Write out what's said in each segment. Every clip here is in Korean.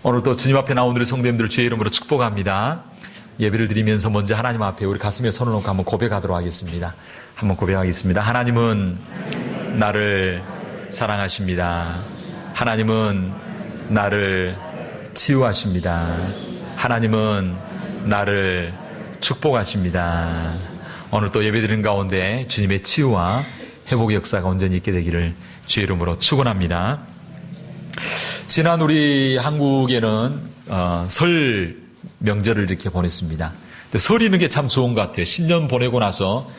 오늘도 주님 앞에 나온 우리 성도님들을 주의 이름으로 축복합니다. 예배를 드리면서 먼저 하나님 앞에 우리 가슴에 손을 놓고 한번 고백하도록 하겠습니다. 한번 고백하겠습니다. 하나님은 나를 사랑하십니다. 하나님은 나를 치유하십니다. 하나님은 나를 축복하십니다. 오늘 또 예배 드리는 가운데 주님의 치유와 회복의 역사가 온전히 있게 되기를 주의 이름으로 축원합니다. 지난 우리 한국에는 설 명절을 이렇게 보냈습니다. 설 있는 게 참 좋은 것 같아요. 신년 보내고 나서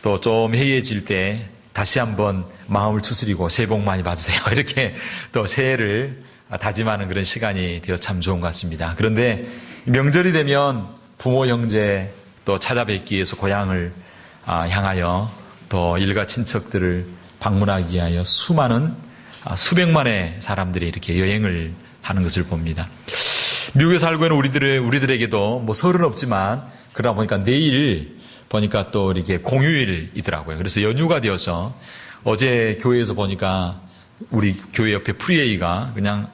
또 좀 해이해질 때 다시 한번 마음을 추스리고 새해 복 많이 받으세요. 이렇게 또 새해를 다짐하는 그런 시간이 되어 참 좋은 것 같습니다. 그런데 명절이 되면 부모 형제 또 찾아뵙기 위해서 고향을 향하여 또 일가 친척들을 방문하기 위하여 수백만의 사람들이 이렇게 여행을 하는 것을 봅니다. 미국에 살고 있는 우리들에게도 뭐 설은 없지만 그러다 보니까 내일 보니까 또 이렇게 공휴일이더라고요. 그래서 연휴가 되어서 어제 교회에서 보니까 우리 교회 옆에 프리웨이가 그냥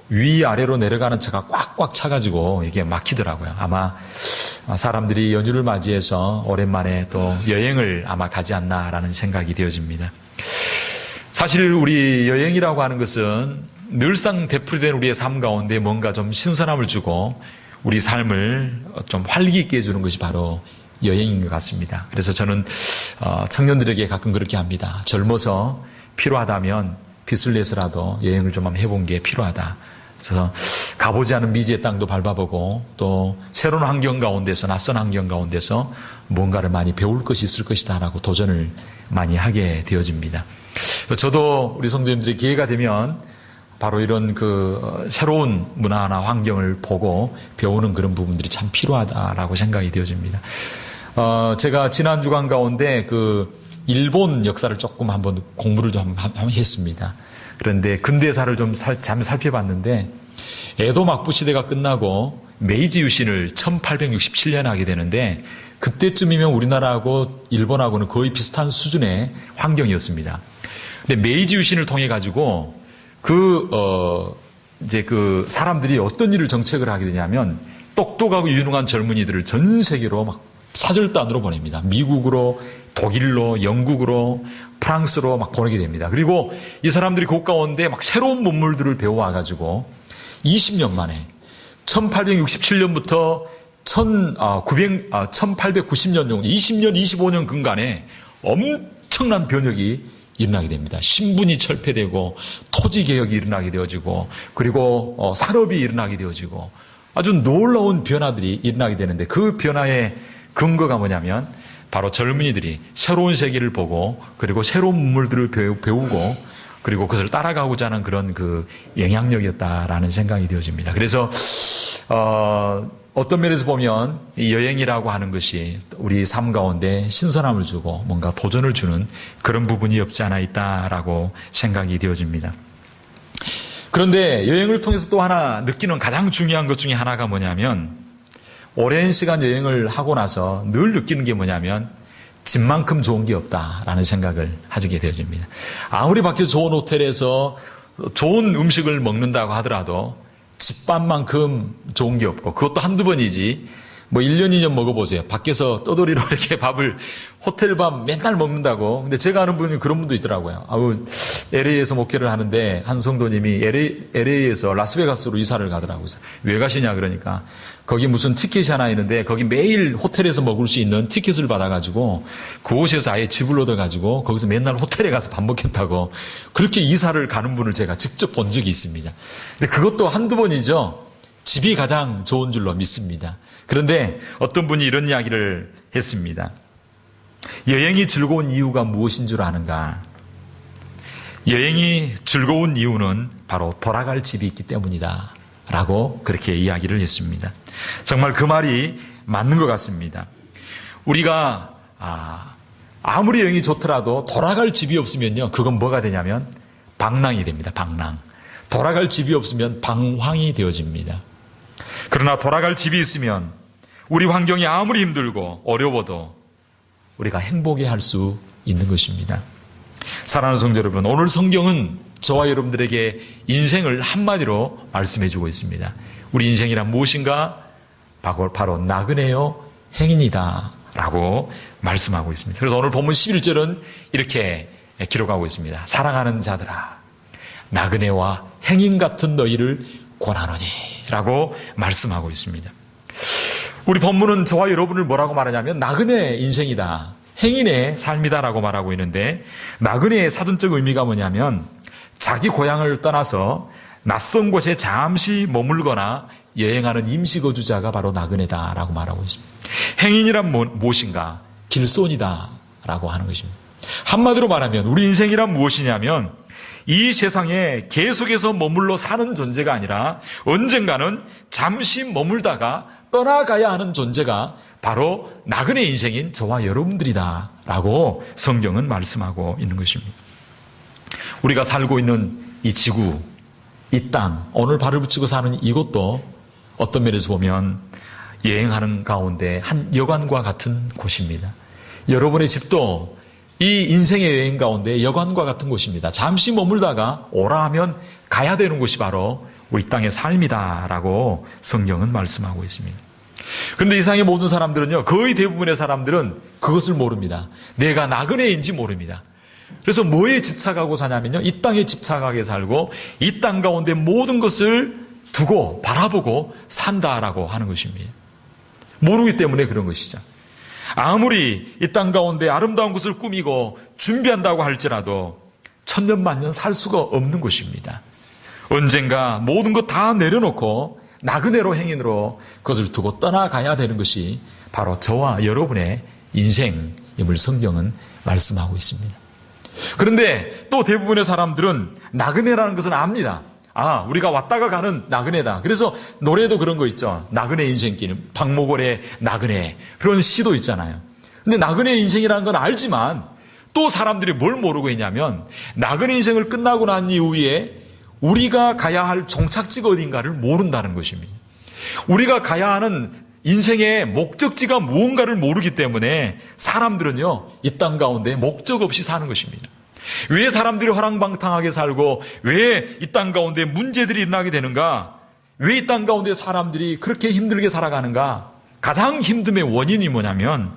위아래로 내려가는 차가 꽉꽉 차가지고 이게 막히더라고요. 아마 사람들이 연휴를 맞이해서 오랜만에 또 여행을 아마 가지 않나라는 생각이 되어집니다. 사실 우리 여행이라고 하는 것은 늘상 되풀이된 우리의 삶 가운데 뭔가 좀 신선함을 주고 우리 삶을 좀 활기 있게 해주는 것이 바로 여행인 것 같습니다. 그래서 저는 청년들에게 가끔 그렇게 합니다. 젊어서 필요하다면 빚을 내서라도 여행을 좀 한번 해본 게 필요하다. 그래서 가보지 않은 미지의 땅도 밟아보고 또 새로운 환경 가운데서 낯선 환경 가운데서 뭔가를 많이 배울 것이 있을 것이다 라고 도전을 많이 하게 되어집니다. 저도 우리 성도님들이 기회가 되면 바로 이런 새로운 문화나 환경을 보고 배우는 그런 부분들이 참 필요하다라고 생각이 되어집니다. 제가 지난 주간 가운데 일본 역사를 조금 한번 공부를 좀 한번 했습니다. 그런데 근대사를 좀 잠시 살펴봤는데 에도 막부 시대가 끝나고 메이지 유신을 1867년에 하게 되는데 그때쯤이면 우리나라하고 일본하고는 거의 비슷한 수준의 환경이었습니다. 근데 메이지 유신을 통해 가지고 사람들이 어떤 일을 정책을 하게 되냐면 똑똑하고 유능한 젊은이들을 전 세계로 막 사절단으로 보냅니다. 미국으로, 독일로, 영국으로, 프랑스로 막 보내게 됩니다. 그리고 이 사람들이 그 가운데 막 새로운 문물들을 배워와가지고 20년 만에 1867년부터 1890년 정도 20년, 25년 근간에 엄청난 변혁이 일어나게 됩니다. 신분이 철폐되고 토지개혁이 일어나게 되어지고 그리고 산업이 일어나게 되어지고 아주 놀라운 변화들이 일어나게 되는데 그 변화의 근거가 뭐냐면 바로 젊은이들이 새로운 세계를 보고 그리고 새로운 문물들을 배우고 그리고 그것을 따라가고자 하는 그런 영향력이었다라는 생각이 되어집니다. 그래서 어떤 면에서 보면 이 여행이라고 하는 것이 우리 삶 가운데 신선함을 주고 뭔가 도전을 주는 그런 부분이 없지 않아 있다라고 생각이 되어집니다. 그런데 여행을 통해서 또 하나 느끼는 가장 중요한 것 중에 하나가 뭐냐면 오랜 시간 여행을 하고 나서 늘 느끼는 게 뭐냐면 집만큼 좋은 게 없다라는 생각을 하게 되어집니다. 아무리 밖에서 좋은 호텔에서 좋은 음식을 먹는다고 하더라도 집밥만큼 좋은 게 없고 그것도 한두 번이지 1년, 2년 먹어보세요. 밖에서 떠돌이로 이렇게 밥을 호텔밥 맨날 먹는다고. 근데 제가 아는 분이 그런 분도 있더라고요. LA에서 목회를 하는데 한 성도님이 LA에서 라스베가스로 이사를 가더라고요. 왜 가시냐 그러니까 거기 무슨 티켓이 하나 있는데 거기 매일 호텔에서 먹을 수 있는 티켓을 받아가지고 그곳에서 아예 집을 얻어가지고 거기서 맨날 호텔에 가서 밥 먹겠다고 그렇게 이사를 가는 분을 제가 직접 본 적이 있습니다. 근데 그것도 한두 번이죠. 집이 가장 좋은 줄로 믿습니다. 그런데 어떤 분이 이런 이야기를 했습니다. 여행이 즐거운 이유가 무엇인 줄 아는가? 여행이 즐거운 이유는 바로 돌아갈 집이 있기 때문이다 라고 그렇게 이야기를 했습니다. 정말 그 말이 맞는 것 같습니다. 우리가 아무리 여행이 좋더라도 돌아갈 집이 없으면요 그건 뭐가 되냐면 방랑이 됩니다. 방랑. 돌아갈 집이 없으면 방황이 되어집니다. 그러나 돌아갈 집이 있으면 우리 환경이 아무리 힘들고 어려워도 우리가 행복해 할 수 있는 것입니다. 사랑하는 성도 여러분, 오늘 성경은 저와 여러분들에게 인생을 한마디로 말씀해 주고 있습니다. 우리 인생이란 무엇인가? 바로 나그네요 행인이다 라고 말씀하고 있습니다. 그래서 오늘 본문 11절은 이렇게 기록하고 있습니다. 사랑하는 자들아, 나그네와 행인 같은 너희를 권하노니 라고 말씀하고 있습니다. 우리 본문은 저와 여러분을 뭐라고 말하냐면 나그네 인생이다, 행인의 삶이다 라고 말하고 있는데, 나그네의 사전적 의미가 뭐냐면 자기 고향을 떠나서 낯선 곳에 잠시 머물거나 여행하는 임시거주자가 바로 나그네다 라고 말하고 있습니다. 행인이란 무엇인가? 길손이다 라고 하는 것입니다. 한마디로 말하면 우리 인생이란 무엇이냐면 이 세상에 계속해서 머물러 사는 존재가 아니라 언젠가는 잠시 머물다가 떠나가야 하는 존재가 바로 나그네 인생인 저와 여러분들이다 라고 성경은 말씀하고 있는 것입니다. 우리가 살고 있는 이 지구, 이 땅, 오늘 발을 붙이고 사는 이곳도 어떤 면에서 보면 여행하는 가운데 한 여관과 같은 곳입니다. 여러분의 집도 이 인생의 여행 가운데 여관과 같은 곳입니다. 잠시 머물다가 오라 하면 가야 되는 곳이 바로 우리 땅의 삶이다라고 성경은 말씀하고 있습니다. 그런데 이 세상의 모든 사람들은요, 거의 대부분의 사람들은 그것을 모릅니다. 내가 나그네인지 모릅니다. 그래서 뭐에 집착하고 사냐면요, 이 땅에 집착하게 살고 이 땅 가운데 모든 것을 두고 바라보고 산다라고 하는 것입니다. 모르기 때문에 그런 것이죠. 아무리 이 땅 가운데 아름다운 것을 꾸미고 준비한다고 할지라도 천년만년 살 수가 없는 것입니다. 언젠가 모든 것 다 내려놓고 나그네로 행인으로 그것을 두고 떠나가야 되는 것이 바로 저와 여러분의 인생임을 성경은 말씀하고 있습니다. 그런데 또 대부분의 사람들은 나그네라는 것은 압니다. 아, 우리가 왔다가 가는 나그네다. 그래서 노래도 그런 거 있죠. 나그네 인생길, 박목월의 나그네, 그런 시도 있잖아요. 근데 나그네 인생이라는 건 알지만 또 사람들이 뭘 모르고 있냐면 나그네 인생을 끝나고 난 이후에 우리가 가야 할 종착지가 어딘가를 모른다는 것입니다. 우리가 가야 하는 인생의 목적지가 무언가를 모르기 때문에 사람들은요, 이 땅 가운데 목적 없이 사는 것입니다. 왜 사람들이 허랑방탕하게 살고 왜 이 땅 가운데 문제들이 일어나게 되는가? 왜 이 땅 가운데 사람들이 그렇게 힘들게 살아가는가? 가장 힘듦의 원인이 뭐냐면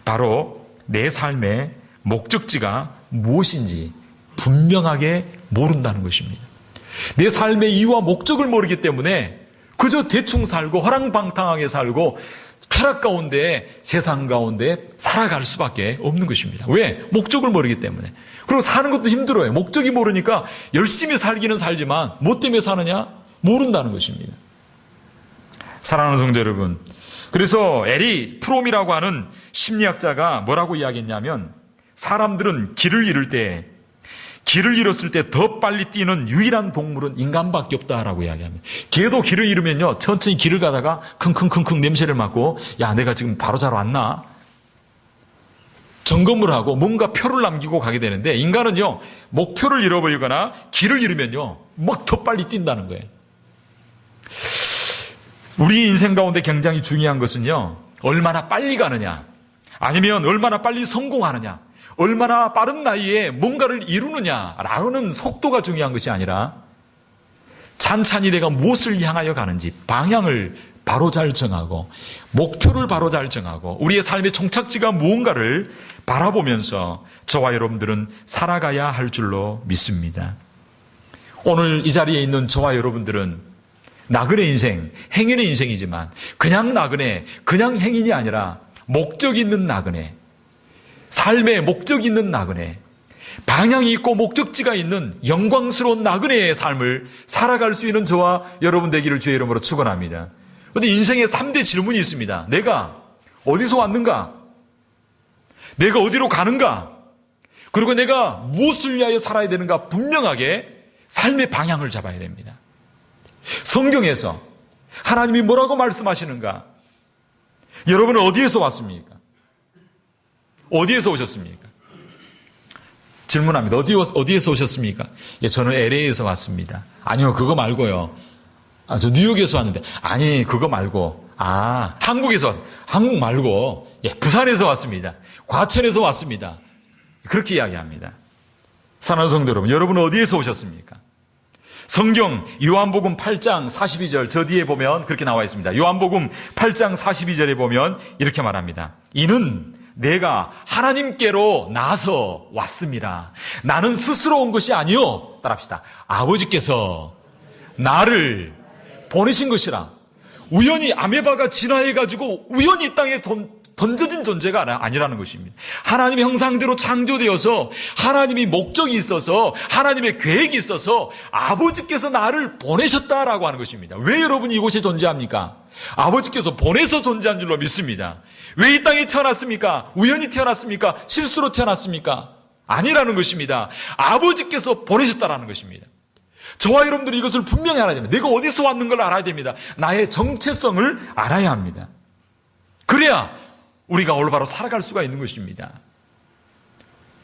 바로 내 삶의 목적지가 무엇인지 분명하게 모른다는 것입니다. 내 삶의 이유와 목적을 모르기 때문에 그저 대충 살고 허랑방탕하게 살고 쾌락 가운데 세상 가운데 살아갈 수밖에 없는 것입니다. 왜? 목적을 모르기 때문에. 그리고 사는 것도 힘들어요. 목적이 모르니까 열심히 살기는 살지만 뭐 때문에 사느냐? 모른다는 것입니다. 사랑하는 성도 여러분, 그래서 에리 프롬이라고 하는 심리학자가 뭐라고 이야기했냐면 사람들은 길을 잃었을 때 더 빨리 뛰는 유일한 동물은 인간밖에 없다라고 이야기합니다. 개도 길을 잃으면요, 천천히 길을 가다가 킁킁킁킁 냄새를 맡고 야, 내가 지금 바로 잘 왔나? 점검을 하고 뭔가 표를 남기고 가게 되는데 인간은요, 목표를 잃어버리거나 길을 잃으면요, 막 더 빨리 뛴다는 거예요. 우리 인생 가운데 굉장히 중요한 것은요, 얼마나 빨리 가느냐, 아니면 얼마나 빨리 성공하느냐, 얼마나 빠른 나이에 뭔가를 이루느냐라는 속도가 중요한 것이 아니라 찬찬히 내가 무엇을 향하여 가는지 방향을 바로 잘 정하고 목표를 바로 잘 정하고 우리의 삶의 종착지가 무언가를 바라보면서 저와 여러분들은 살아가야 할 줄로 믿습니다. 오늘 이 자리에 있는 저와 여러분들은 나그네 인생, 행인의 인생이지만 그냥 나그네, 그냥 행인이 아니라 목적 있는 나그네, 삶에 목적 있는 나그네, 방향이 있고 목적지가 있는 영광스러운 나그네의 삶을 살아갈 수 있는 저와 여러분 되기를 주의 이름으로 축원합니다. 그런데 인생에 3대 질문이 있습니다. 내가 어디서 왔는가? 내가 어디로 가는가? 그리고 내가 무엇을 위하여 살아야 되는가? 분명하게 삶의 방향을 잡아야 됩니다. 성경에서 하나님이 뭐라고 말씀하시는가? 여러분은 어디에서 왔습니까? 어디에서 오셨습니까? 질문합니다. 어디에서 오셨습니까? 예, 저는 LA에서 왔습니다. 아니요, 그거 말고요. 저 뉴욕에서 왔는데. 아니, 그거 말고. 한국에서 왔어요. 한국 말고. 예, 부산에서 왔습니다. 과천에서 왔습니다. 그렇게 이야기합니다. 사랑하는 성도 여러분, 여러분은 어디에서 오셨습니까? 성경 요한복음 8장 42절 저 뒤에 보면 그렇게 나와 있습니다. 요한복음 8장 42절에 보면 이렇게 말합니다. 이는 내가 하나님께로 나서 왔습니다. 나는 스스로 온 것이 아니요. 따라합시다. 아버지께서 나를 보내신 것이라. 우연히 아메바가 진화해가지고 우연히 이 땅에 던져진 존재가 아니라는 것입니다. 하나님의 형상대로 창조되어서 하나님이 목적이 있어서 하나님의 계획이 있어서 아버지께서 나를 보내셨다라고 하는 것입니다. 왜 여러분이 이곳에 존재합니까? 아버지께서 보내서 존재한 줄로 믿습니다. 왜 이 땅에 태어났습니까? 우연히 태어났습니까? 실수로 태어났습니까? 아니라는 것입니다. 아버지께서 보내셨다라는 것입니다. 저와 여러분들이 이것을 분명히 알아야 됩니다. 내가 어디서 왔는 걸 알아야 됩니다. 나의 정체성을 알아야 합니다. 그래야 우리가 올바로 살아갈 수가 있는 것입니다.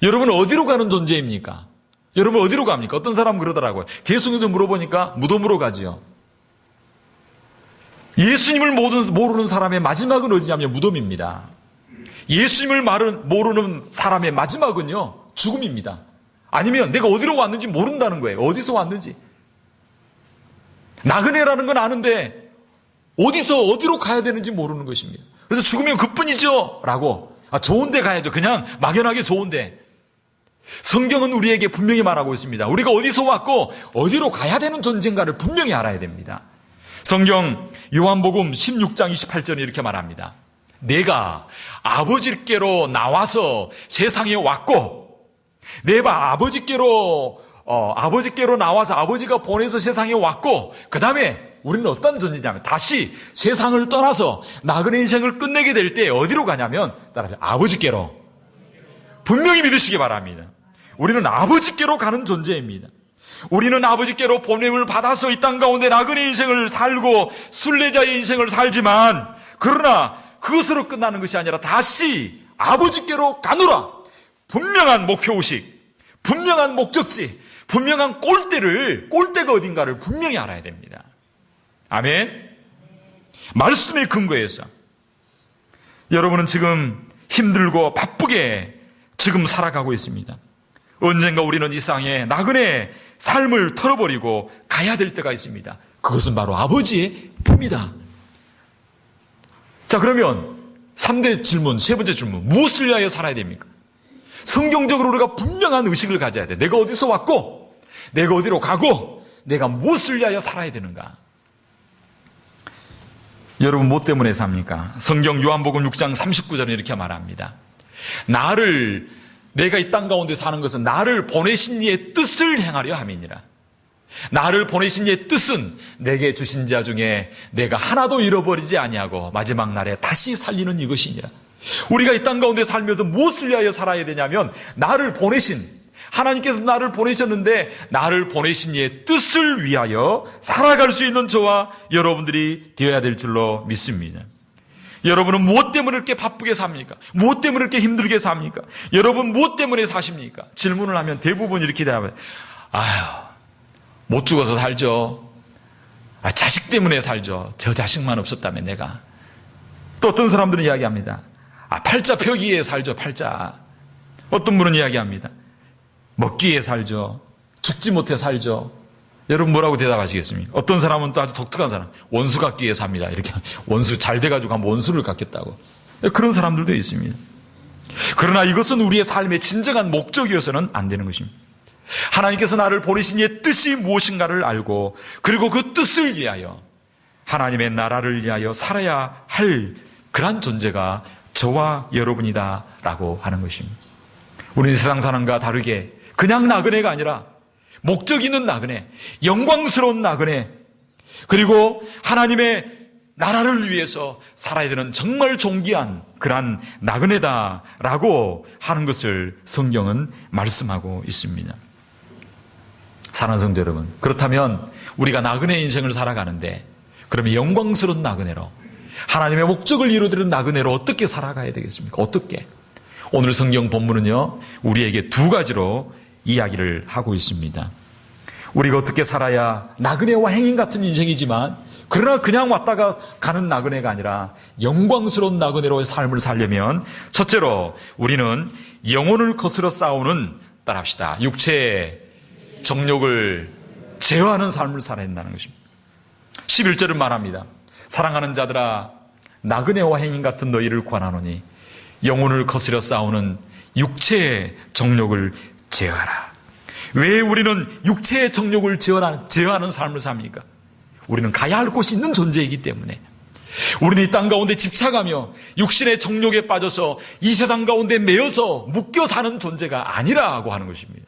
여러분은 어디로 가는 존재입니까? 여러분 어디로 갑니까? 어떤 사람은 그러더라고요. 개송에서 물어보니까 무덤으로 가지요. 예수님을 모르는 사람의 마지막은 어디냐면 무덤입니다. 예수님을 모르는 사람의 마지막은요, 죽음입니다. 아니면 내가 어디로 왔는지 모른다는 거예요. 어디서 왔는지. 나그네라는 건 아는데 어디로 가야 되는지 모르는 것입니다. 그래서 죽으면 그뿐이죠 라고, 좋은 데 가야죠. 그냥 막연하게 좋은 데. 성경은 우리에게 분명히 말하고 있습니다. 우리가 어디서 왔고 어디로 가야 되는 존재인가를 분명히 알아야 됩니다. 성경 요한복음 16장 28절에 이렇게 말합니다. 내가 아버지께로 나와서 세상에 왔고, 내가 아버지께로 나와서 아버지가 보내서 세상에 왔고, 그 다음에 우리는 어떤 존재냐면 다시 세상을 떠나서 나그네 인생을 끝내게 될 때 어디로 가냐면 따라서 아버지께로. 분명히 믿으시기 바랍니다. 우리는 아버지께로 가는 존재입니다. 우리는 아버지께로 보냄을 받아서 이 땅 가운데 나그네 인생을 살고 순례자의 인생을 살지만, 그러나 그것으로 끝나는 것이 아니라 다시 아버지께로 가노라. 분명한 목표의식, 분명한 목적지, 분명한 꼴대가 어딘가를 분명히 알아야 됩니다. 아멘. 말씀의 근거에서 여러분은 지금 힘들고 바쁘게 지금 살아가고 있습니다. 언젠가 우리는 이 세상에 나그네 삶을 털어버리고 가야 될 때가 있습니다. 그것은 바로 아버지의 품이다. 자, 그러면 3대 질문, 세 번째 질문, 무엇을 위하여 살아야 됩니까? 성경적으로 우리가 분명한 의식을 가져야 돼. 내가 어디서 왔고, 내가 어디로 가고, 내가 무엇을 위하여 살아야 되는가? 여러분 뭐 때문에 삽니까? 성경 요한복음 6장 39절에 이렇게 말합니다. 내가 이 땅 가운데 사는 것은 나를 보내신 이의 뜻을 행하려 함이니라. 나를 보내신 이의 뜻은 내게 주신 자 중에 내가 하나도 잃어버리지 아니하고 마지막 날에 다시 살리는 이것이니라. 우리가 이 땅 가운데 살면서 무엇을 위하여 살아야 되냐면, 나를 보내신, 하나님께서 나를 보내셨는데 나를 보내신 이의 뜻을 위하여 살아갈 수 있는 저와 여러분들이 되어야 될 줄로 믿습니다. 여러분은 무엇 때문에 이렇게 바쁘게 삽니까? 무엇 때문에 이렇게 힘들게 삽니까? 여러분 무엇 때문에 사십니까? 질문을 하면 대부분 이렇게 대답해요. 못 죽어서 살죠. 자식 때문에 살죠. 저 자식만 없었다면 내가. 또 어떤 사람들은 이야기합니다. 팔자 펴기에 살죠. 팔자. 어떤 분은 이야기합니다. 먹기 위해 살죠. 죽지 못해 살죠. 여러분 뭐라고 대답하시겠습니까? 어떤 사람은 또 아주 독특한 사람, 원수 갖기 위해 삽니다. 이렇게 원수 잘 돼가지고 한번 원수를 갖겠다고. 그런 사람들도 있습니다. 그러나 이것은 우리의 삶의 진정한 목적이어서는 안 되는 것입니다. 하나님께서 나를 보내신 이의 뜻이 무엇인가를 알고, 그리고 그 뜻을 위하여 하나님의 나라를 위하여 살아야 할 그러한 존재가 저와 여러분이다라고 하는 것입니다. 우리는 세상 사람과 다르게 그냥 나그네가 아니라 목적 있는 나그네, 영광스러운 나그네, 그리고 하나님의 나라를 위해서 살아야 되는 정말 존귀한 그러한 나그네다라고 하는 것을 성경은 말씀하고 있습니다. 사랑하는 성도 여러분, 그렇다면 우리가 나그네 인생을 살아가는데, 그러면 영광스러운 나그네로, 하나님의 목적을 이루어드리는 나그네로 어떻게 살아가야 되겠습니까? 어떻게? 오늘 성경 본문은요, 우리에게 두 가지로 이야기를 하고 있습니다. 우리가 어떻게 살아야 나그네와 행인 같은 인생이지만, 그러나 그냥 왔다가 가는 나그네가 아니라 영광스러운 나그네로의 삶을 살려면, 첫째로 우리는 영혼을 거스러 싸우는 따라합시다. 육체의 정욕을 제어하는 삶을 살아야 한다는 것입니다. 11절은 말합니다. 사랑하는 자들아, 나그네와 행인 같은 너희를 권하노니 영혼을 거스려 싸우는 육체의 정욕을 제어하라. 왜 우리는 육체의 정욕을 제어하는 삶을 삽니까? 우리는 가야 할 곳이 있는 존재이기 때문에. 우리는 이 땅 가운데 집착하며 육신의 정욕에 빠져서 이 세상 가운데 매여서 묶여 사는 존재가 아니라고 하는 것입니다.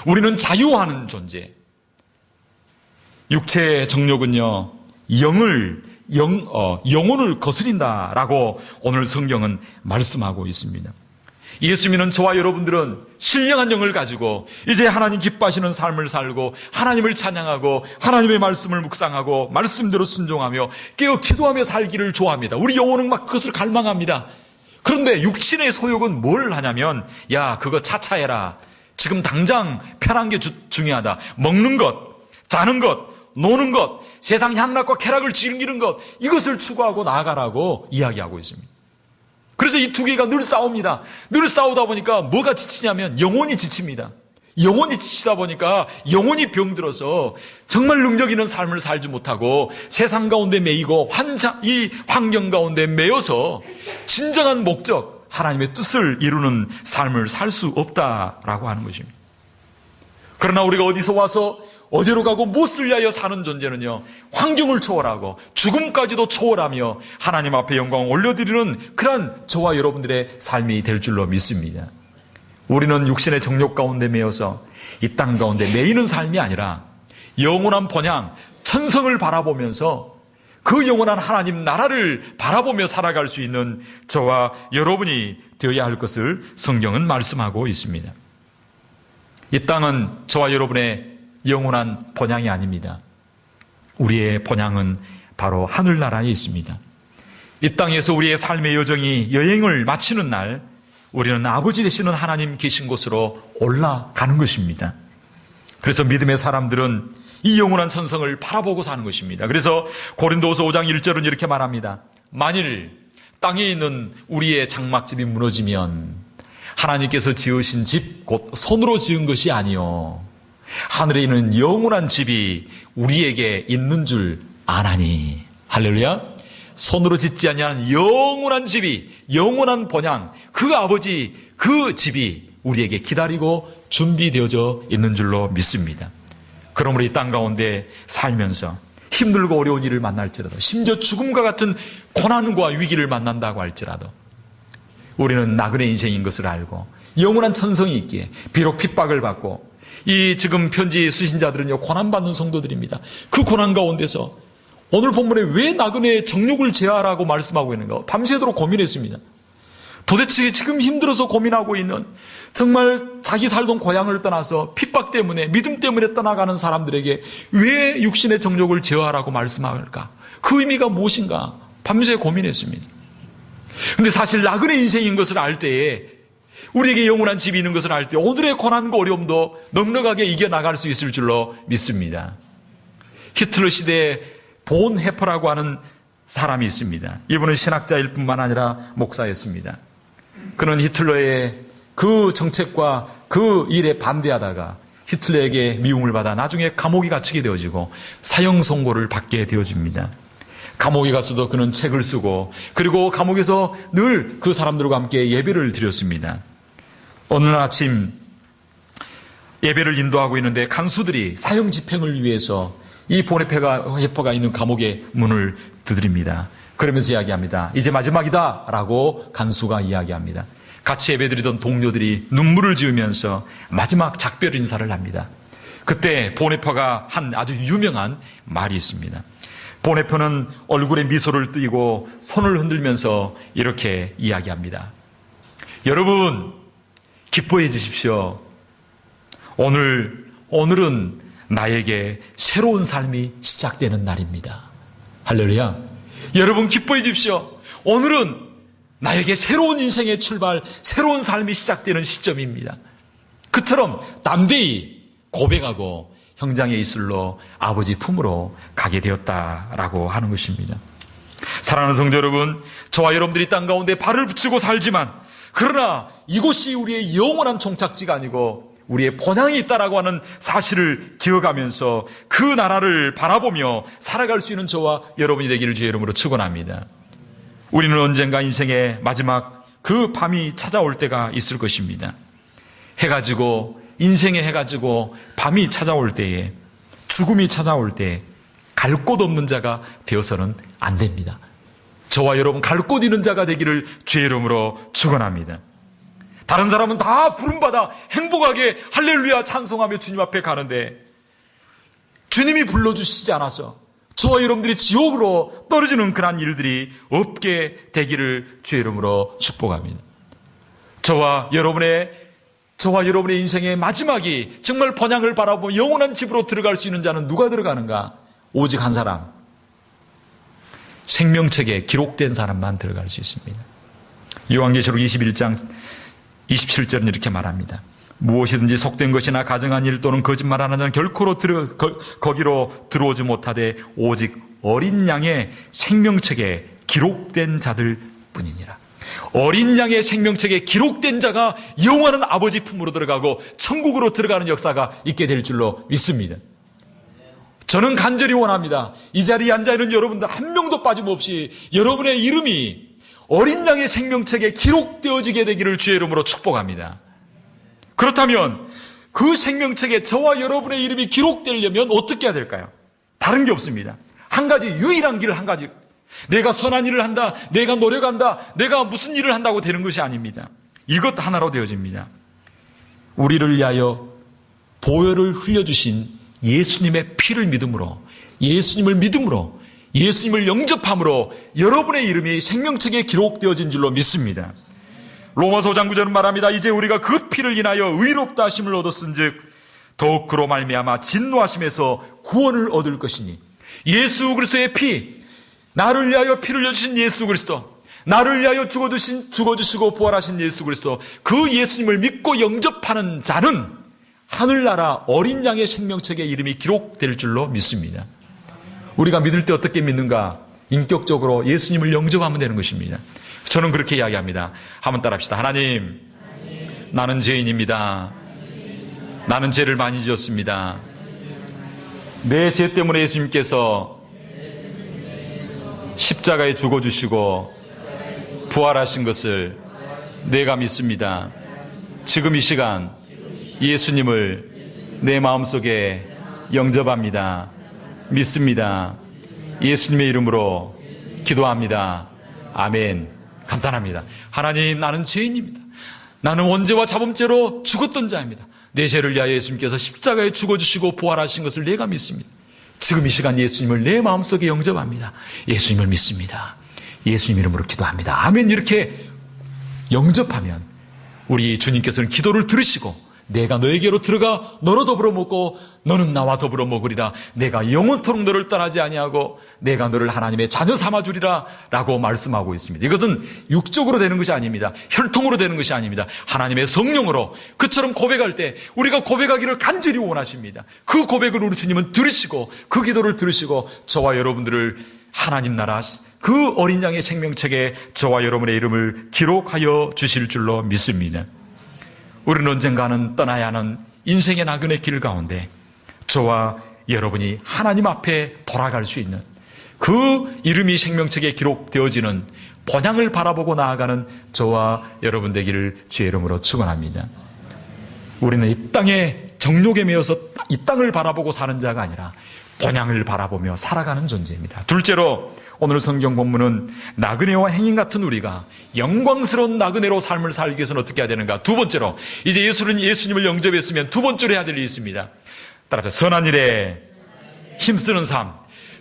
우리는 자유하는 존재. 육체의 정욕은요, 영혼을 거스린다라고 오늘 성경은 말씀하고 있습니다. 예수 믿는 저와 여러분들은 신령한 영을 가지고 이제 하나님 기뻐하시는 삶을 살고 하나님을 찬양하고 하나님의 말씀을 묵상하고 말씀대로 순종하며 깨어 기도하며 살기를 좋아합니다. 우리 영혼은 막 그것을 갈망합니다. 그런데 육신의 소욕은 뭘 하냐면, 야, 그거 차차해라. 지금 당장 편한 게 중요하다. 먹는 것, 자는 것, 노는 것, 세상 향락과 쾌락을 즐기는 것, 이것을 추구하고 나아가라고 이야기하고 있습니다. 그래서 이 두 개가 늘 싸웁니다. 늘 싸우다 보니까 뭐가 지치냐면 영혼이 지칩니다. 영혼이 지치다 보니까 영혼이 병들어서 정말 능력 있는 삶을 살지 못하고 세상 가운데 매이고 이 환경 가운데 매여서 진정한 목적, 하나님의 뜻을 이루는 삶을 살 수 없다라고 하는 것입니다. 그러나 우리가 어디서 와서 어디로 가고 무엇을 위하여 사는 존재는요, 환경을 초월하고 죽음까지도 초월하며 하나님 앞에 영광을 올려드리는 그런 저와 여러분들의 삶이 될 줄로 믿습니다. 우리는 육신의 정욕 가운데 매여서 이 땅 가운데 매이는 삶이 아니라 영원한 번향, 천성을 바라보면서 그 영원한 하나님 나라를 바라보며 살아갈 수 있는 저와 여러분이 되어야 할 것을 성경은 말씀하고 있습니다. 이 땅은 저와 여러분의 영원한 번향이 아닙니다. 우리의 번향은 바로 하늘나라에 있습니다. 이 땅에서 우리의 삶의 여정이 여행을 마치는 날, 우리는 아버지 되시는 하나님 계신 곳으로 올라가는 것입니다. 그래서 믿음의 사람들은 이 영원한 천성을 바라보고 사는 것입니다. 그래서 고린도후서 5장 1절은 이렇게 말합니다. 만일 땅에 있는 우리의 장막집이 무너지면 하나님께서 지으신 집, 곧 손으로 지은 것이 아니요 하늘에 있는 영원한 집이 우리에게 있는 줄 아나니. 할렐루야. 손으로 짓지 아니한 영원한 집이, 영원한 번향, 그 아버지, 그 집이 우리에게 기다리고 준비되어져 있는 줄로 믿습니다. 그러므로 이 땅 가운데 살면서 힘들고 어려운 일을 만날지라도, 심지어 죽음과 같은 고난과 위기를 만난다고 할지라도 우리는 나그네 인생인 것을 알고 영원한 천성이 있기에 비록 핍박을 받고, 이 지금 편지 수신자들은요, 고난받는 성도들입니다. 그 고난 가운데서 오늘 본문에 왜 나그네의 정욕을 제하라고 말씀하고 있는가 밤새도록 고민했습니다. 도대체 지금 힘들어서 고민하고 있는, 정말 자기 살던 고향을 떠나서 핍박 때문에, 믿음 때문에 떠나가는 사람들에게 왜 육신의 정욕을 제하라고 말씀할까? 그 의미가 무엇인가? 밤새 고민했습니다. 근데 사실 나그네 인생인 것을 알 때에, 우리에게 영원한 집이 있는 것을 알 때 오늘의 고난과 어려움도 넉넉하게 이겨나갈 수 있을 줄로 믿습니다. 히틀러 시대에 본 헤퍼라고 하는 사람이 있습니다. 이분은 신학자일 뿐만 아니라 목사였습니다. 그는 히틀러의 그 정책과 그 일에 반대하다가 히틀러에게 미움을 받아 나중에 감옥에 갇히게 되어지고 사형 선고를 받게 되어집니다. 감옥에 가서도 그는 책을 쓰고, 그리고 감옥에서 늘 그 사람들과 함께 예배를 드렸습니다. 어느 날 아침 예배를 인도하고 있는데 간수들이 사형 집행을 위해서 이 본헤퍼가 있는 감옥의 문을 두드립니다. 그러면서 이야기합니다. 이제 마지막이다 라고 간수가 이야기합니다. 같이 예배드리던 동료들이 눈물을 지으면서 마지막 작별 인사를 합니다. 그때 본헤퍼가 한 아주 유명한 말이 있습니다. 본헤퍼는 얼굴에 미소를 띠고 손을 흔들면서 이렇게 이야기합니다. 여러분, 기뻐해 주십시오. 오늘은 나에게 새로운 삶이 시작되는 날입니다. 할렐루야. 여러분, 기뻐해 주십시오. 오늘은 나에게 새로운 인생의 출발, 새로운 삶이 시작되는 시점입니다. 그처럼 담대히 고백하고 형장의 이슬로 아버지 품으로 가게 되었다라고 하는 것입니다. 사랑하는 성도 여러분, 저와 여러분들이 땅 가운데 발을 붙이고 살지만 그러나 이곳이 우리의 영원한 종착지가 아니고 우리의 본향이 있다라고 하는 사실을 기억하면서 그 나라를 바라보며 살아갈 수 있는 저와 여러분이 되기를 주의 이름으로 축원합니다. 우리는 언젠가 인생의 마지막 그 밤이 찾아올 때가 있을 것입니다. 해가 지고 인생의 해가 지고 밤이 찾아올 때에, 죽음이 찾아올 때에 갈 곳 없는 자가 되어서는 안 됩니다. 저와 여러분 갈 곳 있는 자가 되기를 주의 이름으로 축원합니다. 다른 사람은 다 부름받아 행복하게 할렐루야 찬송하며 주님 앞에 가는데 주님이 불러주시지 않아서 저와 여러분들이 지옥으로 떨어지는 그런 일들이 없게 되기를 주의 이름으로 축복합니다. 저와 여러분의 인생의 마지막이 정말 번향을 바라보며 영원한 집으로 들어갈 수 있는 자는 누가 들어가는가? 오직 한 사람, 생명책에 기록된 사람만 들어갈 수 있습니다. 요한계시록 21장 27절은 이렇게 말합니다. 무엇이든지 속된 것이나 가정한 일 또는 거짓말하는 자는 결코로 거기로 들어오지 못하되 오직 어린 양의 생명책에 기록된 자들 뿐이니라. 어린 양의 생명책에 기록된 자가 영원한 아버지 품으로 들어가고 천국으로 들어가는 역사가 있게 될 줄로 믿습니다. 저는 간절히 원합니다. 이 자리에 앉아있는 여러분들 한 명도 빠짐없이 여러분의 이름이 어린 양의 생명책에 기록되어지게 되기를 주의 이름으로 축복합니다. 그렇다면 그 생명책에 저와 여러분의 이름이 기록되려면 어떻게 해야 될까요? 다른 게 없습니다. 한 가지, 유일한 길 한 가지. 내가 선한 일을 한다, 내가 노력한다, 내가 무슨 일을 한다고 되는 것이 아닙니다. 이것 하나로 되어집니다. 우리를 위하여 보혈을 흘려주신 예수님의 피를 믿음으로, 예수님을 영접함으로 여러분의 이름이 생명책에 기록되어진 줄로 믿습니다. 로마서 5장 9절은 말합니다. 이제 우리가 그 피를 인하여 의롭다 하심을 얻었은즉 더욱 그로 말미암아 진노하심에서 구원을 얻을 것이니, 예수 그리스도의 피, 나를 위하여 피를 흘려주신 예수 그리스도, 나를 위하여 죽어주시고 부활하신 예수 그리스도, 그 예수님을 믿고 영접하는 자는 하늘나라 어린 양의 생명책에 이름이 기록될 줄로 믿습니다. 우리가 믿을 때 어떻게 믿는가? 인격적으로 예수님을 영접하면 되는 것입니다. 저는 그렇게 이야기합니다. 한번 따라합시다. 하나님, 나는 죄인입니다. 나는 죄를 많이 지었습니다. 내 죄 때문에 예수님께서 십자가에 죽어주시고 부활하신 것을 내가 믿습니다. 지금 이 시간 예수님을 내 마음속에 영접합니다. 믿습니다. 예수님의 이름으로 기도합니다. 아멘. 간단합니다. 하나님, 나는 죄인입니다. 나는 원죄와 자범죄로 죽었던 자입니다. 내 죄를 위하여 예수님께서 십자가에 죽어주시고 부활하신 것을 내가 믿습니다. 지금 이 시간 예수님을 내 마음속에 영접합니다. 예수님을 믿습니다. 예수님 이름으로 기도합니다. 아멘. 이렇게 영접하면 우리 주님께서는 기도를 들으시고 내가 너에게로 들어가 너로 더불어 먹고 너는 나와 더불어 먹으리라. 내가 영원토록 너를 떠나지 아니하고 내가 너를 하나님의 자녀 삼아주리라 라고 말씀하고 있습니다. 이것은 육적으로 되는 것이 아닙니다. 혈통으로 되는 것이 아닙니다. 하나님의 성령으로 그처럼 고백할 때 우리가 고백하기를 간절히 원하십니다. 그 고백을 우리 주님은 들으시고 그 기도를 들으시고 저와 여러분들을 하나님 나라 그 어린 양의 생명책에 저와 여러분의 이름을 기록하여 주실 줄로 믿습니다. 우리는 언젠가는 떠나야 하는 인생의 나그네 길 가운데 저와 여러분이 하나님 앞에 돌아갈 수 있는 그 이름이 생명책에 기록되어지는 본향을 바라보고 나아가는 저와 여러분 되기를 주의 이름으로 축원합니다. 우리는 이 땅에 정욕에 매여서 이 땅을 바라보고 사는 자가 아니라 본향을 바라보며 살아가는 존재입니다. 둘째로 오늘 성경 본문은 나그네와 행인 같은 우리가 영광스러운 나그네로 삶을 살기 위해서는 어떻게 해야 되는가? 두 번째로 이제 예수님을 영접했으면 두 번째로 해야 될 일이 있습니다. 따라서 선한 일에 힘쓰는 삶,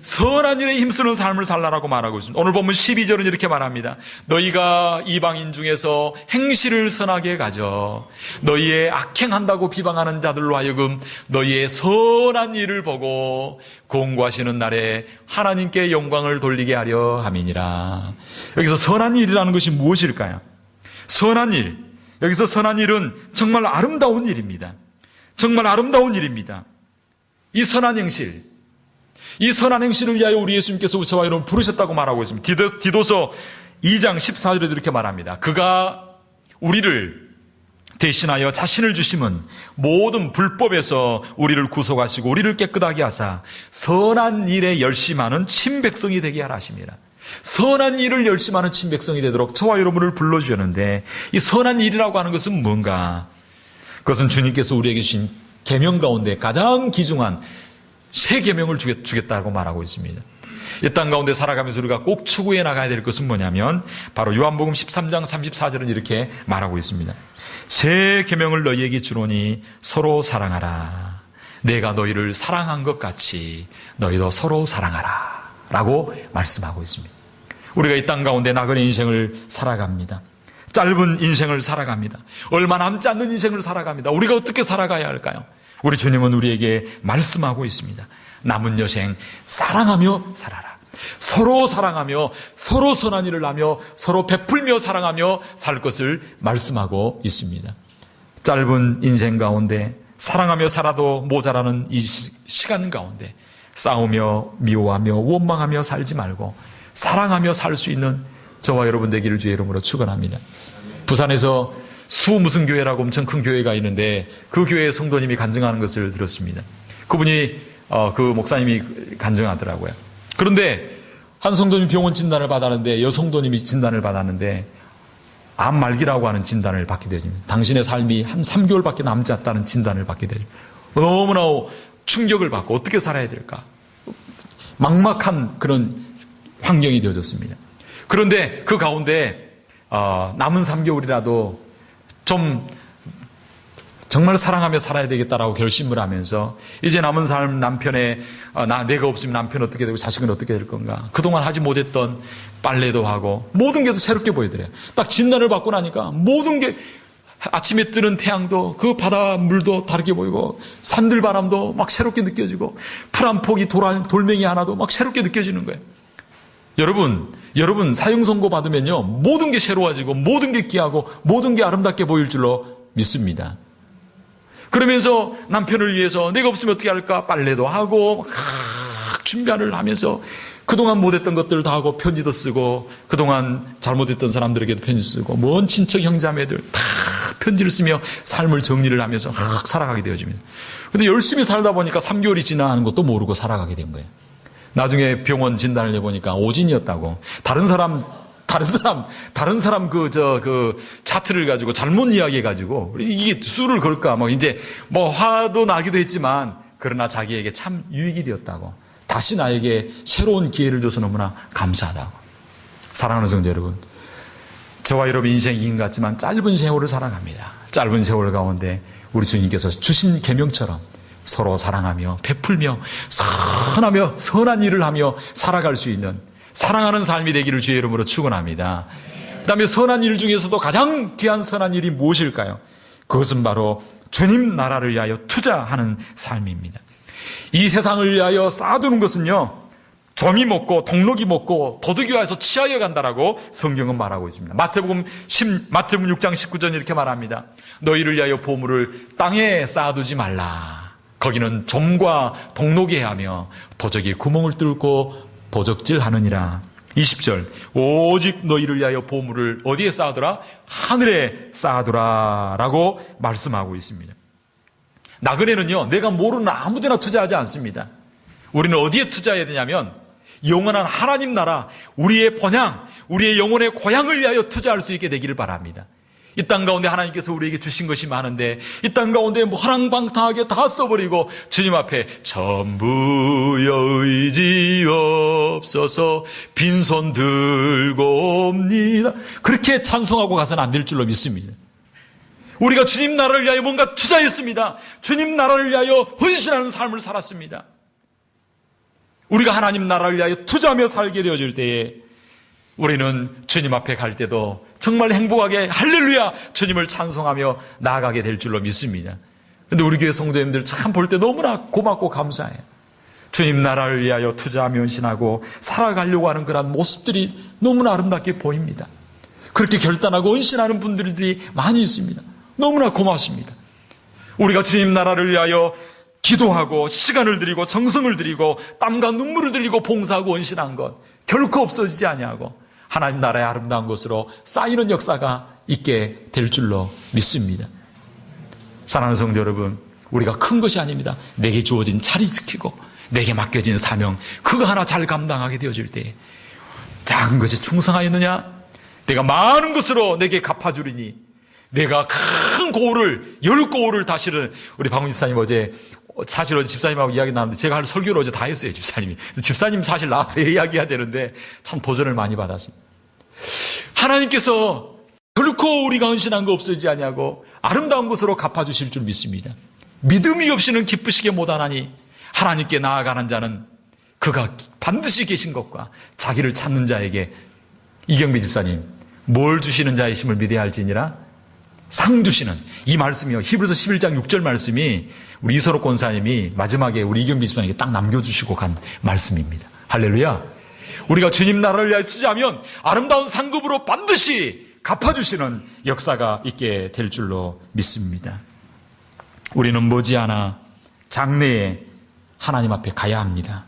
선한 일에 힘쓰는 삶을 살라라고 말하고 있습니다. 오늘 본문 12절은 이렇게 말합니다. 너희가 이방인 중에서 행실을 선하게 가져 너희의 악행한다고 비방하는 자들로 하여금 너희의 선한 일을 보고 공고하시는 날에 하나님께 영광을 돌리게 하려 함이니라. 여기서 선한 일이라는 것이 무엇일까요? 선한 일, 여기서 선한 일은 정말 아름다운 일입니다. 정말 아름다운 일입니다. 이 선한 행실, 이 선한 행실을 위하여 우리 예수님께서 저와 여러분 부르셨다고 말하고 있습니다. 디도서 2장 14절에도 이렇게 말합니다. 그가 우리를 대신하여 자신을 주심은 모든 불법에서 우리를 구속하시고 우리를 깨끗하게 하사 선한 일에 열심하는 친백성이 되게 하라 하십니다. 선한 일을 열심하는 친백성이 되도록 저와 여러분을 불러주셨는데 이 선한 일이라고 하는 것은 뭔가? 그것은 주님께서 우리에게 주신 계명 가운데 가장 귀중한 새 계명을 주겠다고 말하고 있습니다. 이 땅 가운데 살아가면서 우리가 꼭 추구해 나가야 될 것은 뭐냐면 바로 요한복음 13장 34절은 이렇게 말하고 있습니다. 새 계명을 너희에게 주노니 서로 사랑하라. 내가 너희를 사랑한 것 같이 너희도 서로 사랑하라 라고 말씀하고 있습니다. 우리가 이 땅 가운데 나그네 인생을 살아갑니다. 짧은 인생을 살아갑니다. 얼마 남지 않는 인생을 살아갑니다. 우리가 어떻게 살아가야 할까요? 우리 주님은 우리에게 말씀하고 있습니다. 남은 여생 사랑하며 살아라. 서로 사랑하며 서로 선한 일을 하며 서로 베풀며 사랑하며 살 것을 말씀하고 있습니다. 짧은 인생 가운데 사랑하며 살아도 모자라는 이 시간 가운데 싸우며 미워하며 원망하며 살지 말고 사랑하며 살 수 있는 저와 여러분 되기를 주의 이름으로 축원합니다. 부산에서 수무슨 교회라고 엄청 큰 교회가 있는데 그 교회의 성도님이 간증하는 것을 들었습니다. 그분이 그 목사님이 간증하더라고요. 그런데 한 성도님이 병원 진단을 받았는데 여성도님이 진단을 받았는데 암 말기라고 하는 진단을 받게 되십니다. 당신의 삶이 한 3개월밖에 남지 않다는 진단을 받게 되죠. 너무나 충격을 받고 어떻게 살아야 될까? 막막한 그런 환경이 되어졌습니다. 그런데 그 가운데 남은 3개월이라도 좀 정말 사랑하며 살아야 되겠다라고 결심을 하면서 이제 남은 삶 남편의 내가 없으면 남편 어떻게 되고 자식은 어떻게 될 건가, 그동안 하지 못했던 빨래도 하고 모든 게 더 새롭게 보이더래요. 딱 진단을 받고 나니까 모든 게 아침에 뜨는 태양도 그 바닷물도 다르게 보이고 산들 바람도 막 새롭게 느껴지고 풀 한 폭이 돌멩이 하나도 막 새롭게 느껴지는 거예요. 여러분 사형 선고 받으면요 모든 게 새로워지고 모든 게 귀하고 모든 게 아름답게 보일 줄로 믿습니다. 그러면서 남편을 위해서 내가 없으면 어떻게 할까 빨래도 하고 막 준비를 하면서 그동안 못했던 것들을 다 하고 편지도 쓰고 그동안 잘못했던 사람들에게도 편지 쓰고 먼 친척 형제자매들 다 편지를 쓰며 삶을 정리를 하면서 막 살아가게 되어집니다. 그런데 열심히 살다 보니까 3개월이 지나는 것도 모르고 살아가게 된 거예요. 나중에 병원 진단을 해보니까 오진이었다고. 다른 사람 그 차트를 가지고 잘못 이야기해가지고 이게 수를 걸까 이제 화도 나기도 했지만 그러나 자기에게 참 유익이 되었다고. 다시 나에게 새로운 기회를 줘서 너무나 감사하다고. 사랑하는 성도 여러분, 저와 여러분 인생이 긴 같지만 짧은 세월을 살아갑니다. 짧은 세월 가운데 우리 주님께서 주신 계명처럼 서로 사랑하며 베풀며 선하며 선한 일을 하며 살아갈 수 있는 사랑하는 삶이 되기를 주의 이름으로 축원합니다. 그다음에 선한 일 중에서도 가장 귀한 선한 일이 무엇일까요? 그것은 바로 주님 나라를 위하여 투자하는 삶입니다. 이 세상을 위하여 쌓아두는 것은요 점이 먹고 동록이 먹고 도둑이 와서 취하여 간다라고 성경은 말하고 있습니다. 마태복음 6장 19절 이렇게 말합니다. 너희를 위하여 보물을 땅에 쌓아두지 말라. 거기는 점과 동록이 하며 도적이 구멍을 뚫고 도적질하느니라. 20절 오직 너희를 위하여 보물을 어디에 쌓아두라? 하늘에 쌓아두라 라고 말씀하고 있습니다. 나그네는요 내가 모르는 아무 데나 투자하지 않습니다. 우리는 어디에 투자해야 되냐면 영원한 하나님 나라, 우리의 본향, 우리의 영혼의 고향을 위하여 투자할 수 있게 되기를 바랍니다. 이 땅 가운데 하나님께서 우리에게 주신 것이 많은데 이 땅 가운데 허랑방탕하게 다 써버리고 주님 앞에 전부여 의지없어서 빈손 들고 옵니다 그렇게 찬송하고 가서는 안 될 줄로 믿습니다. 우리가 주님 나라를 위하여 뭔가 투자했습니다. 주님 나라를 위하여 헌신하는 삶을 살았습니다. 우리가 하나님 나라를 위하여 투자하며 살게 되어질 때에 우리는 주님 앞에 갈 때도 정말 행복하게 할렐루야 주님을 찬송하며 나아가게 될 줄로 믿습니다. 그런데 우리 교회 성도님들 참 볼 때 너무나 고맙고 감사해요. 주님 나라를 위하여 투자하며 헌신하고 살아가려고 하는 그런 모습들이 너무나 아름답게 보입니다. 그렇게 결단하고 헌신하는 분들이 많이 있습니다. 너무나 고맙습니다. 우리가 주님 나라를 위하여 기도하고 시간을 들이고 정성을 들이고 땀과 눈물을 들이고 봉사하고 헌신한 것 결코 없어지지 아니하고 하나님 나라의 아름다운 것으로 쌓이는 역사가 있게 될 줄로 믿습니다. 사랑하는 성도 여러분, 우리가 큰 것이 아닙니다. 내게 주어진 자리 지키고 내게 맡겨진 사명, 그거 하나 잘 감당하게 되어질 때 작은 것에 충성하였느냐? 내가 많은 것으로 내게 갚아주리니, 내가 큰 고울을, 10고울을 다시는, 우리 박훈 집사님 어제 사실 어제 집사님하고 이야기 나눴는데 제가 할 설교를 어제 다 했어요, 집사님이. 집사님 사실 나와서 이야기해야 되는데 참 도전을 많이 받았습니다. 하나님께서 결코 우리가 헌신한 거 없어지지 아니하고 아름다운 것으로 갚아주실 줄 믿습니다. 믿음이 없이는 기쁘시게 못하나니 하나님께 나아가는 자는 그가 반드시 계신 것과 자기를 찾는 자에게, 이경비 집사님, 뭘 주시는 자이심을 믿어야 할지니라? 상 주시는, 이 말씀이요, 히브리서 11장 6절 말씀이 우리 이선옥 권사님이 마지막에 우리 이경비 집사님에게 딱 남겨주시고 간 말씀입니다. 할렐루야. 우리가 주님 나라를 위하여 투자하면 아름다운 상급으로 반드시 갚아주시는 역사가 있게 될 줄로 믿습니다. 우리는 머지않아 장래에 하나님 앞에 가야 합니다.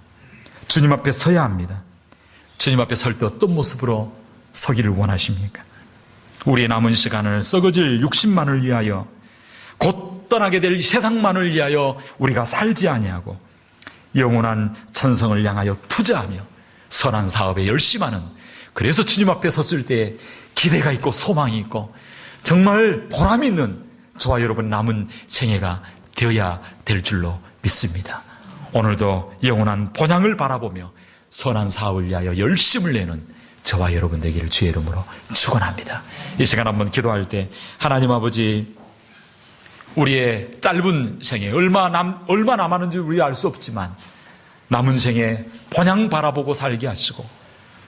주님 앞에 서야 합니다. 주님 앞에 설 때 어떤 모습으로 서기를 원하십니까? 우리의 남은 시간을 썩어질 육신만을 위하여, 곧 떠나게 될 세상만을 위하여 우리가 살지 아니하고 영원한 천성을 향하여 투자하며 선한 사업에 열심하는, 그래서 주님 앞에 섰을 때 기대가 있고 소망이 있고 정말 보람 있는 저와 여러분 남은 생애가 되어야 될 줄로 믿습니다. 오늘도 영원한 본향을 바라보며 선한 사업을 위하여 열심을 내는 저와 여러분 되기를 주의 이름으로 축원합니다. 이 시간 한번 기도할 때, 하나님 아버지, 우리의 짧은 생에 얼마 남았는지 우리 알 수 없지만 남은 생에 본향 바라보고 살게 하시고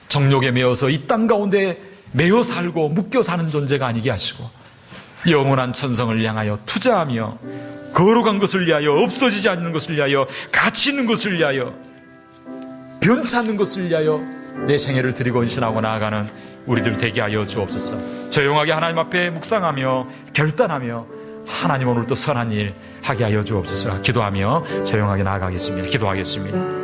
정욕에 매여서 이 땅 가운데 매여 살고 묶여 사는 존재가 아니게 하시고 영원한 천성을 향하여 투자하며 거룩한 것을 위하여, 없어지지 않는 것을 위하여, 가치 있는 것을 위하여, 변치 않는 것을 위하여 내 생애를 드리고 헌신하고 나아가는 우리들 되게 하여 주옵소서. 조용하게 하나님 앞에 묵상하며 결단하며 하나님 오늘도 선한 일 하게 하여 주옵소서. 기도하며 조용하게 나아가겠습니다. 기도하겠습니다.